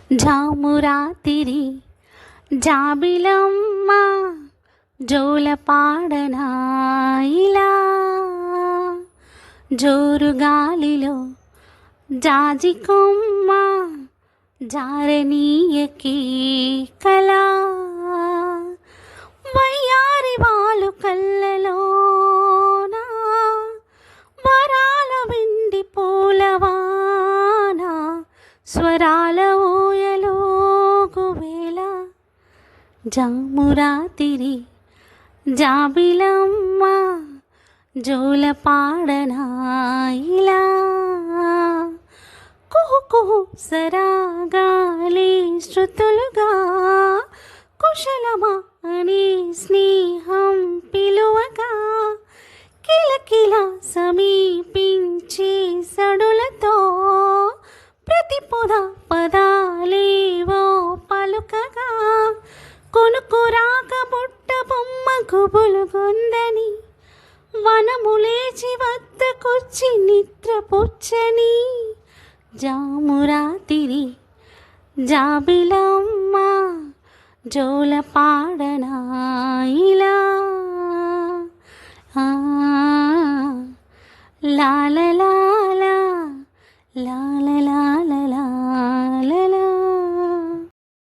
జామురాతిరి జాబిలమ్మ జోలపాడనా ఇలా జోరుగాలిలో జాజికొమ్మ జారనీయకి కళా వయ్యారి వాలు కళ్ళలోనా వరాల వెండి పూలవాన స్వరాల ఊయలోగువేళ జామురాతిరి జాబిలమ్మ జోలపాడనా ఇలా కుహు కుహు సరాగాలి శృతులుగా కుశలమా అని స్నేహం పిలువగా కిలకిల సమీపించి సడులతో ప్రతి పొద పదాలేవో పలుకగా కొనుకు రాక బుట్ట బొమ్మ గుబులుగొందని వనములేచి వద్దకొచ్చి నిద్రపుచ్చని జామురాతిరి జాబిలమ్మ జోలపాడనా ఇలా లాల